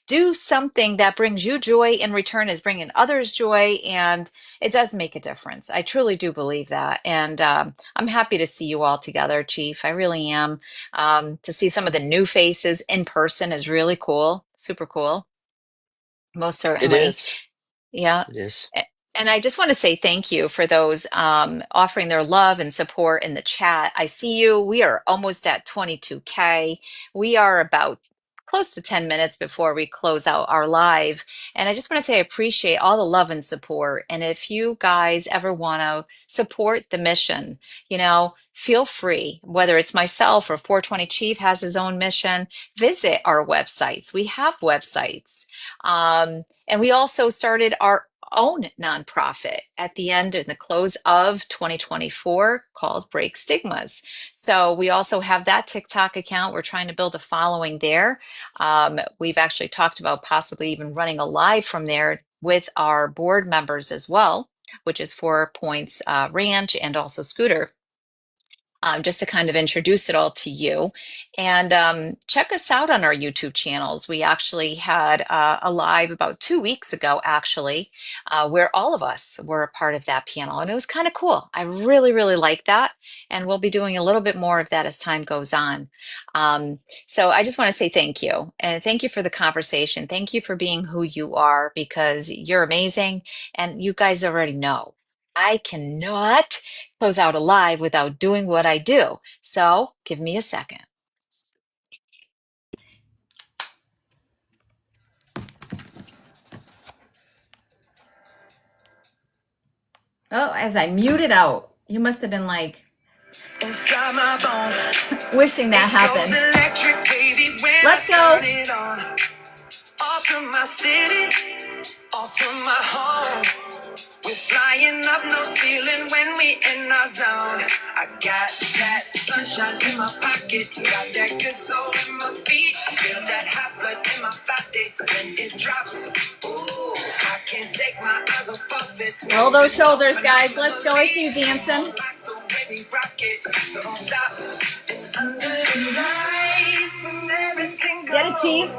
Do something that brings you joy in return is bringing others joy, and it does make a difference. I truly do believe that, and I'm happy to see you all together, Chief. I really am. To see some of the new faces in person is really cool, super cool, most It certainly. is. Yeah. It is. And I just want to say thank you for those offering their love and support in the chat. I see you. We are almost at 22K. We are about close to 10 minutes before we close out our live. And I just want to say I appreciate all the love and support. And if you guys ever want to support the mission, feel free, whether it's myself or 420 Chief has his own mission, visit our websites. We have websites. And we also started our own nonprofit at the end and the close of 2024 called Break Stigmas. So we also have that TikTok account. We're trying to build a following there. We've actually talked about possibly even running a live from there with our board members as well, which is 4 Points Ranch and also Scooter, just to kind of introduce it all to you. And check us out on our YouTube channels. We actually had a live about 2 weeks ago, actually, where all of us were a part of that panel. And it was kind of cool. I really, really like that. And we'll be doing a little bit more of that as time goes on. So I just want to say thank you. And thank you for the conversation. Thank you for being who you are, because you're amazing. And you guys already know I cannot close out a live without doing what I do. So give me a second. Oh, as I muted out, you must have been like inside my bones, wishing that happened. Electric, baby, let's go. Off from my city, off from my home. We're flying up, no ceiling when we in our zone. I got that sunshine in my pocket, got that good soul in my feet. I feel that hot blood in my body when it drops. Ooh, I can't take my eyes off of it. Roll those shoulders, guys. Let's go. I see you dancing. So don't stop. Under the lights when everything goes. Get it, Chief.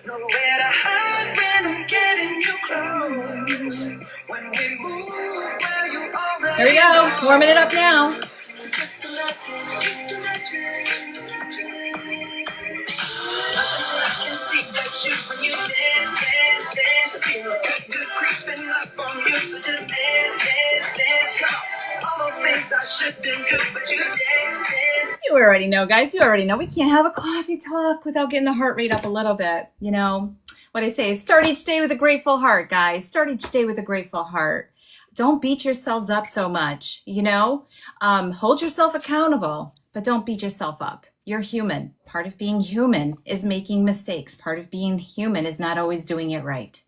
Nowhere to hide when I'm getting you close. When we move, well, you already here we go. Know. Warming it up now. So just imagine, just imagine. I can see that you when you dance, dance, dance. Feel good, good creeping up on you. So just dance, dance, dance. Come on. All those things I shouldn't do, but you dance, dance. You already know, guys. You already know. We can't have a coffee talk without getting the heart rate up a little bit. You know what I say is start each day with a grateful heart, guys. Start each day with a grateful heart. Don't beat yourselves up so much. Hold yourself accountable, but don't beat yourself up. You're human. Part of being human is making mistakes. Part of being human is not always doing it right.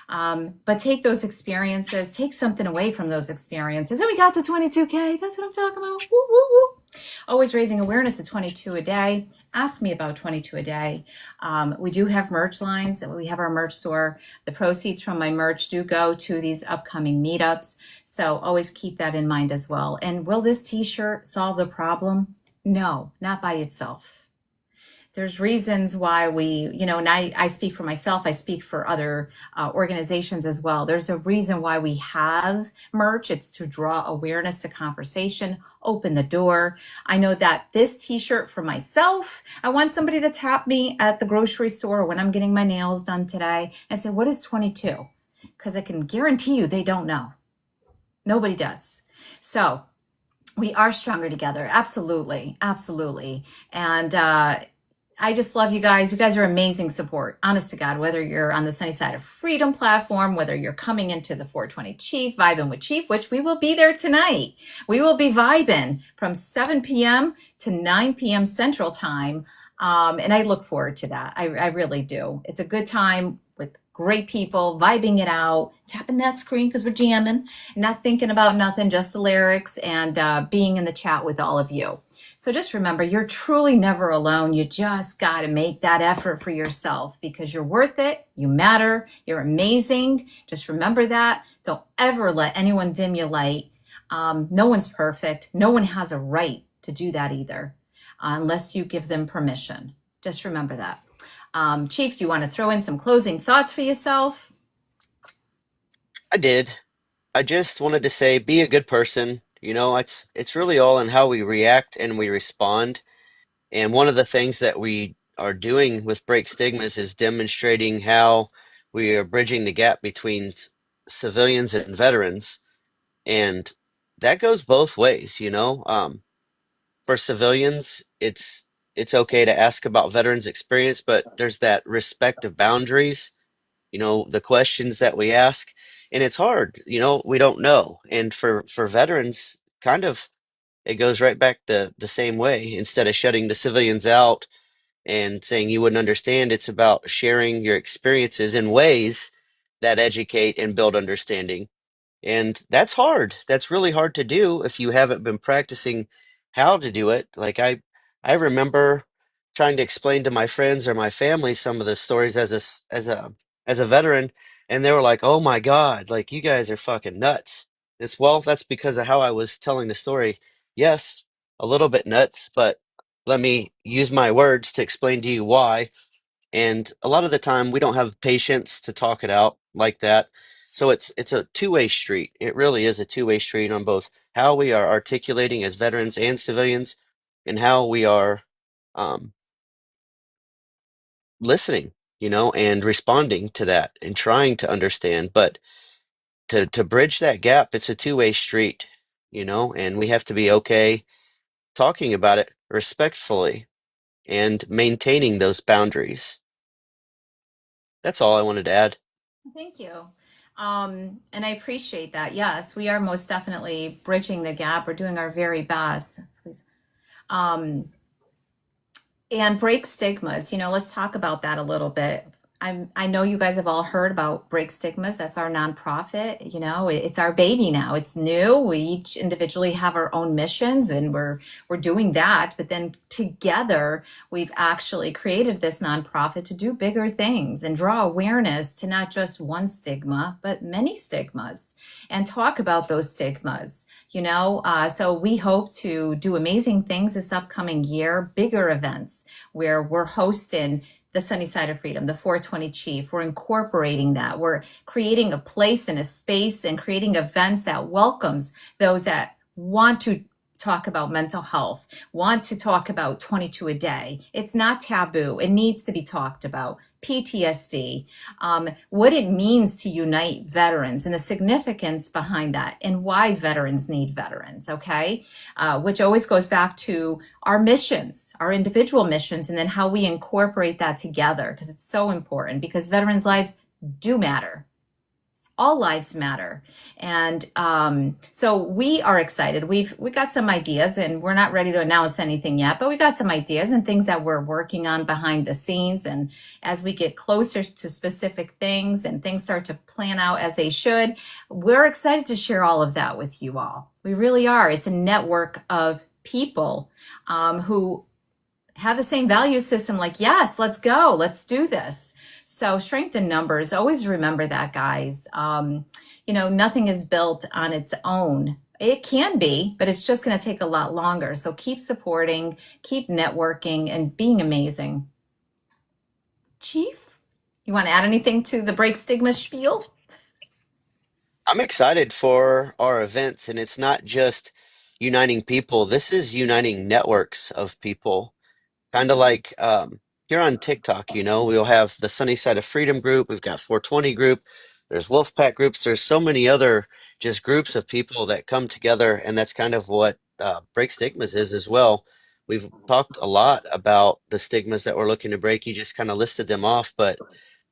But take those experiences, take something away from those experiences. And we got to 22K. That's what I'm talking about. Woo, woo, woo. Always raising awareness of 22 a day. Ask me about 22 a day. We do have merch lines. We have our merch store. The proceeds from my merch do go to these upcoming meetups. So always keep that in mind as well. And will this t-shirt solve the problem? No, not by itself. There's reasons why and I speak for myself, I speak for other organizations as well. There's a reason why we have merch. It's to draw awareness to conversation, open the door. I know that this t-shirt for myself, I want somebody to tap me at the grocery store when I'm getting my nails done today and say, what is 22? Because I can guarantee you they don't know. Nobody does. So we are stronger together. Absolutely. Absolutely. And I just love you guys. You guys are amazing support. Honest to God, whether you're on the Sunny Side of Freedom platform, whether you're coming into the 420 Chief, vibing with Chief, which we will be there tonight. We will be vibing from 7 p.m. to 9 p.m. Central Time. And I look forward to that. I really do. It's a good time with great people, vibing it out, tapping that screen because we're jamming, not thinking about nothing, just the lyrics, and being in the chat with all of you. So just remember, you're truly never alone. You just got to make that effort for yourself because you're worth it. You matter. You're amazing. Just remember that. Don't ever let anyone dim your light. No one's perfect. No one has a right to do that either, unless you give them permission. Just remember that. Chief, do you want to throw in some closing thoughts for yourself? I did. I just wanted to say, be a good person. It's really all in how we react and we respond. And one of the things that we are doing with Break Stigmas is demonstrating how we are bridging the gap between civilians and veterans. And that goes both ways. For civilians, it's okay to ask about veterans' experience, but there's that respect of boundaries, the questions that we ask, and it's hard, we don't know. And for veterans, kind of it goes right back the same way. Instead of shutting the civilians out and saying you wouldn't understand, it's about sharing your experiences in ways that educate and build understanding. And that's hard. That's really hard to do if you haven't been practicing how to do it. Like I remember trying to explain to my friends or my family some of the stories as a veteran, and they were like, "Oh my God, like you guys are fucking nuts." That's because of how I was telling the story. Yes, a little bit nuts, but let me use my words to explain to you why. And a lot of the time, we don't have patience to talk it out like that. So it's a two-way street. It really is a two-way street on both how we are articulating as veterans and civilians, and how we are um, listening, and responding to that and trying to understand. But to bridge that gap, it's a two-way street, and we have to be okay talking about it respectfully and maintaining those boundaries. That's all I wanted to add. Thank you. And I appreciate that. Yes, we are most definitely bridging the gap. We're doing our very best. Please. Um, and break stigmas. Let's talk about that a little bit. I know you guys have all heard about Break Stigmas. That's our nonprofit. It's our baby now. It's new. We each individually have our own missions, and we're doing that. But then together, we've actually created this nonprofit to do bigger things and draw awareness to not just one stigma, but many stigmas, and talk about those stigmas. So we hope to do amazing things this upcoming year, bigger events where we're hosting the Sunny Side of Freedom, the 420 Chief. We're incorporating that. We're creating a place and a space and creating events that welcomes those that want to talk about mental health, want to talk about 22 a day. It's not taboo. It needs to be talked about. PTSD, what it means to unite veterans and the significance behind that and why veterans need veterans, okay? Which always goes back to our missions, our individual missions, and then how we incorporate that together, because it's so important, because veterans' lives do matter. All lives matter. And so we are excited. We got some ideas, and we're not ready to announce anything yet, but we got some ideas and things that we're working on behind the scenes. And as we get closer to specific things and things start to plan out as they should, we're excited to share all of that with you all. We really are. It's a network of people who have the same value system, like, yes, let's go, let's do this. So strength in numbers, always remember that, guys. Nothing is built on its own. It can be, but it's just going to take a lot longer. So keep supporting, keep networking, and being amazing. Chief, you want to add anything to the Break Stigma spiel? I'm excited for our events, and it's not just uniting people. This is uniting networks of people. Kind of like here on TikTok, we'll have the Sunny Side of Freedom group. We've got 420 group. There's Wolfpack groups. There's so many other just groups of people that come together, and that's kind of what Break Stigmas is as well. We've talked a lot about the stigmas that we're looking to break. You just kind of listed them off, but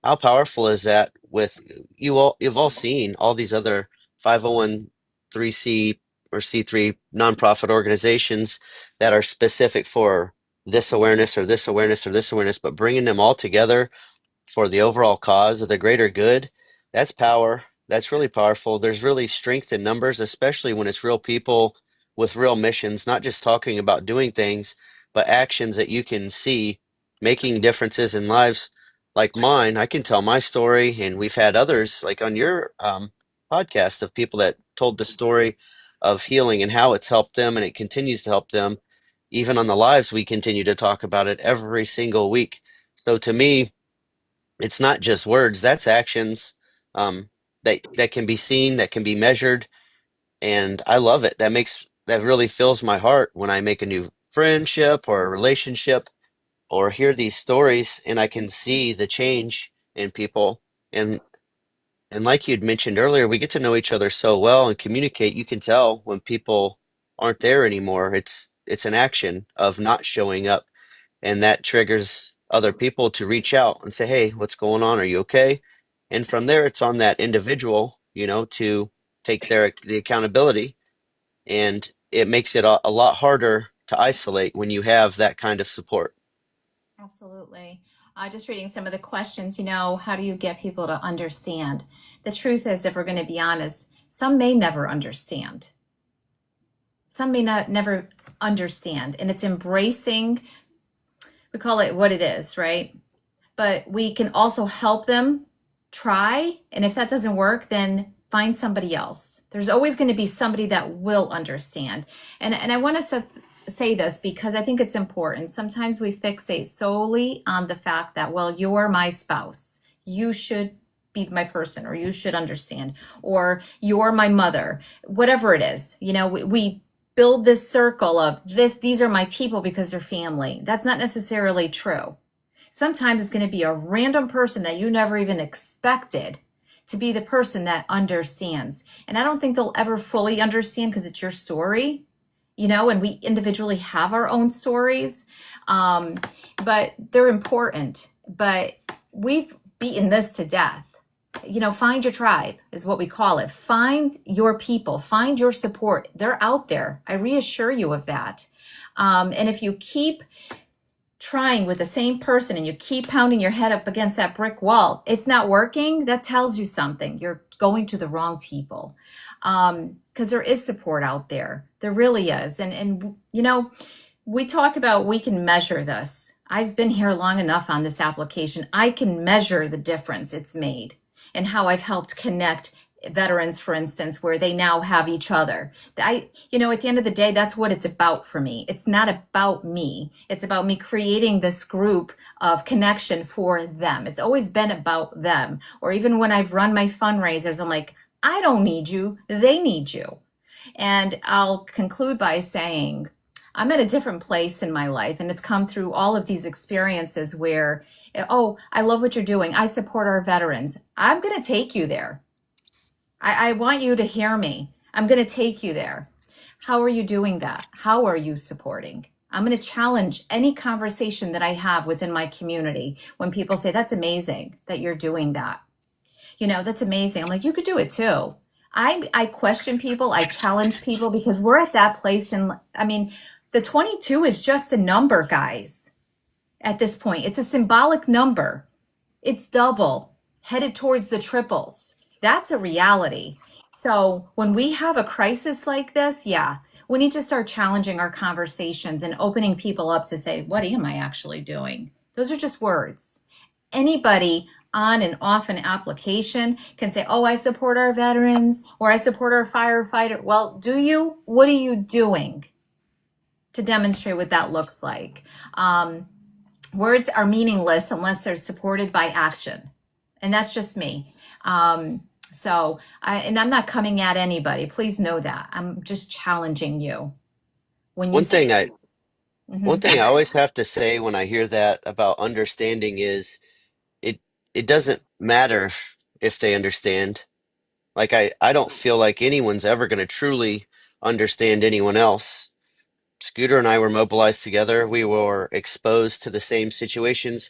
how powerful is that with you all? You've all seen all these other 501c or C3 nonprofit organizations that are specific for this awareness or this awareness or this awareness, but bringing them all together for the overall cause of the greater good, that's power. That's really powerful. There's really strength in numbers, especially when it's real people with real missions, not just talking about doing things, but actions that you can see making differences in lives like mine. I can tell my story, and we've had others like on your podcast of people that told the story of healing and how it's helped them, and it continues to help them. Even on the lives, we continue to talk about it every single week. So to me, it's not just words, that's actions that can be seen, that can be measured, and I love it. That really fills my heart when I make a new friendship or a relationship or hear these stories and I can see the change in people. And and like you'd mentioned earlier, we get to know each other so well and communicate. You can tell when people aren't there anymore. It's an action of not showing up, and that triggers other people to reach out and say, "Hey, what's going on? Are you okay?" And from there, it's on that individual, to take the accountability, and it makes it a lot harder to isolate when you have that kind of support. Absolutely. Just reading some of the questions, how do you get people to understand? The truth is, if we're going to be honest, some may never understand. Some may not never understand. And it's embracing, we call it what it is, right? But we can also help them try. And if that doesn't work, then find somebody else. There's always going to be somebody that will understand. And I want to say this because I think it's important. Sometimes we fixate solely on the fact that, well, you're my spouse. You should be my person, or you should understand, or you're my mother, whatever it is. We build this circle of these are my people because they're family. That's not necessarily true. Sometimes it's going to be a random person that you never even expected to be the person that understands. And I don't think they'll ever fully understand because it's your story, and we individually have our own stories. But they're important. But we've beaten this to death. find your tribe is what we call it. Find your people, find your support. They're out there. I reassure you of that. And if you keep trying with the same person and you keep pounding your head up against that brick wall, it's not working, that tells you something. You're going to the wrong people. Because there is support out there. There really is. And we talk about we can measure this. I've been here long enough on this application. I can measure the difference it's made and how I've helped connect veterans, for instance, where they now have each other. At the end of the day, that's what it's about for me. It's not about me. It's about me creating this group of connection for them. It's always been about them. Or even when I've run my fundraisers, I'm like, I don't need you. They need you. And I'll conclude by saying, I'm at a different place in my life, and it's come through all of these experiences where, oh, I love what you're doing. I support our veterans. I'm going to take you there. I want you to hear me. I'm going to take you there. How are you doing that? How are you supporting? I'm going to challenge any conversation that I have within my community when people say, that's amazing that you're doing that. That's amazing. I'm like, you could do it too. I question people, I challenge people because we're at that place. And I mean, the 22 is just a number, guys, at this point. It's a symbolic number. It's double, headed towards the triples. That's a reality. So when we have a crisis like this, yeah, we need to start challenging our conversations and opening people up to say, what am I actually doing? Those are just words. Anybody on and off an application can say, oh, I support our veterans or I support our firefighter. Well, do you? What are you doing to demonstrate what that looks like? Words are meaningless unless they're supported by action. And that's just me. And I'm not coming at anybody. Please know that. I'm just challenging you. When you One say, thing I one Mhm. thing I always have to say when I hear that about understanding is it it doesn't matter if they understand. Like I don't feel like anyone's ever going to truly understand anyone else. Scooter and I were mobilized together. We were exposed to the same situations,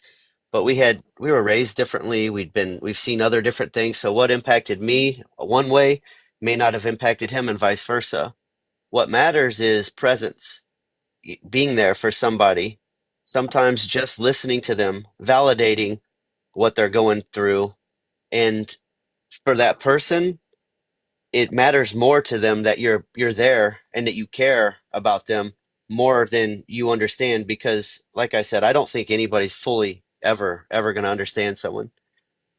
but we were raised differently. We've seen other different things. So what impacted me one way may not have impacted him and vice versa. What matters is presence, being there for somebody, sometimes just listening to them, validating what they're going through. And for that person, it matters more to them that you're there and that you care about them more than you understand because like I said, I don't think anybody's fully ever going to understand someone.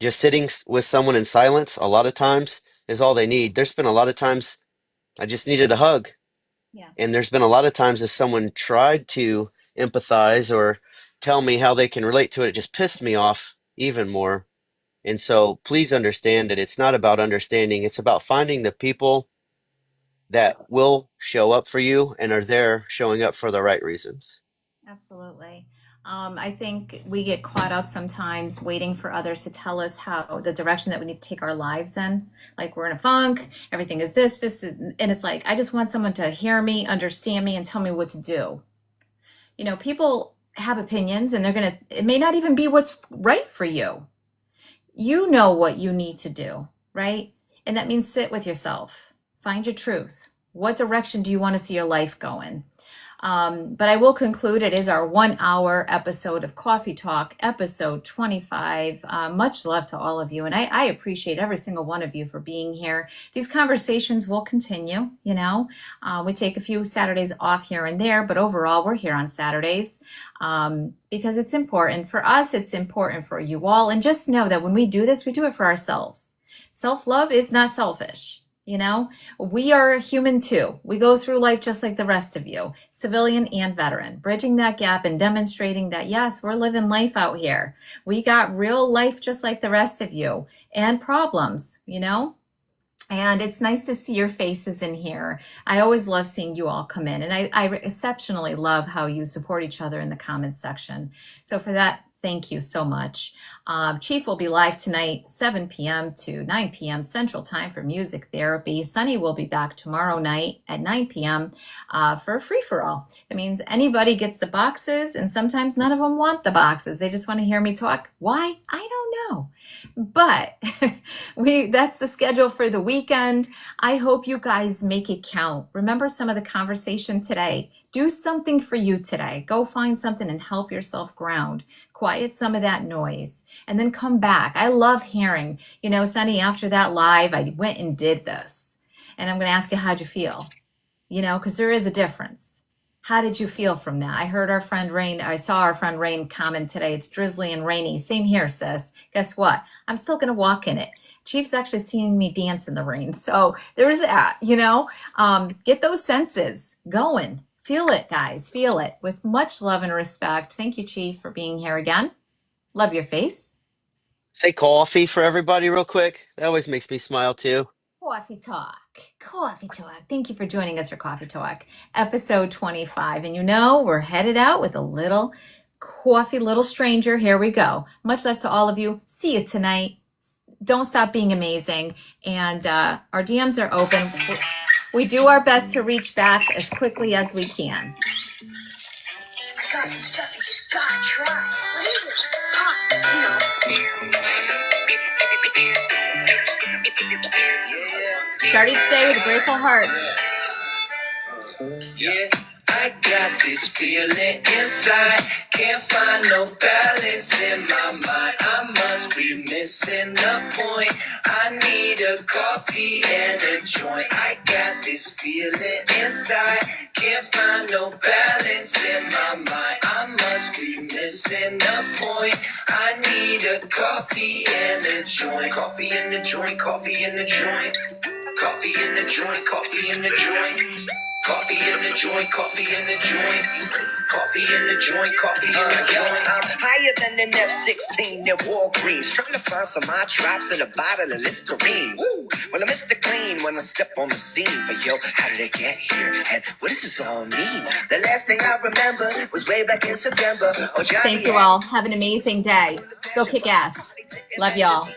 Just sitting with someone in silence a lot of times is all they need. There's been a lot of times I just needed a hug, Yeah, and there's been a lot of times if someone tried to empathize or tell me how they can relate to it, it just pissed me off even more. And so please understand that it's not about understanding, it's about finding the people that will show up for you and are there showing up for the right reasons. absolutely. I think we get caught up sometimes waiting for others to tell us how the direction that we need to take our lives in. Like we're in a funk, everything is and it's like, I just want someone to hear me, understand me, and tell me what to do. People have opinions and it may not even be what's right for you. You know what you need to do, right? And that means sit with yourself, find your truth. What direction do you want to see your life going? But I will conclude it is our 1 hour episode of Coffee Talk, episode 25. Much love to all of you. And I appreciate every single one of you for being here. These conversations will continue, we take a few Saturdays off here and there, but overall we're here on Saturdays because it's important for us. It's important for you all. And just know that when we do this, we do it for ourselves. Self-love is not selfish. We are human too. We go through life just like the rest of you, civilian and veteran, bridging that gap and demonstrating that, yes, we're living life out here. We got real life just like the rest of you and problems. And it's nice to see your faces in here. I always love seeing you all come in. And I exceptionally love how you support each other in the comments section. So for that, thank you so much. Chief will be live tonight, 7 p.m. to 9 p.m. Central Time for music therapy. Sunny will be back tomorrow night at 9 p.m. For a free-for-all. That means anybody gets the boxes, and sometimes none of them want the boxes. They just want to hear me talk. Why? I don't know. But that's the schedule for the weekend. I hope you guys make it count. Remember some of the conversation today. Do something for you today. Go find something and help yourself ground. Quiet some of that noise and then come back. I love hearing, Sunny, after that live, I went and did this. And I'm going to ask you, how'd you feel? Because there is a difference. How did you feel from that? I saw our friend Rain comment today. It's drizzly and rainy. Same here, sis. Guess what? I'm still going to walk in it. Chief's actually seen me dance in the rain. So there's that. Get those senses going. Feel it, guys. Feel it with much love and respect. Thank you, Chief, for being here again. Love your face. Say coffee for everybody real quick. That always makes me smile too. Coffee Talk. Coffee Talk. Thank you for joining us for Coffee Talk, episode 25. And we're headed out with a little coffee, little stranger. Here we go. Much love to all of you. See you tonight. Don't stop being amazing. And our DMs are open. We do our best to reach back as quickly as we can. I got some stuff you just gotta try. What is it? Pop, Start each day with a grateful heart. Yeah, I got this feeling inside. Can't find no balance in my mind. I must be missing the point. I need a coffee and a joint. I got this feeling inside. Can't find no balance in my mind. I must be missing the point. I need a coffee and a joint. Coffee in the joint, coffee in the joint. Coffee in the joint, coffee in the joint. Coffee in the joint, coffee in the joint. Coffee in the joint, coffee in the joint. I'm higher than an F-16 in Walgreens. Trying to find some eye drops in a bottle of Listerine. Woo! Well, I'm Mr. Clean when I step on the scene. But yo, how did I get here? And what does this all mean? The last thing I remember was way back in September. Oh, Johnny. Thank you all. Have an amazing day. Go kick ass. Love y'all.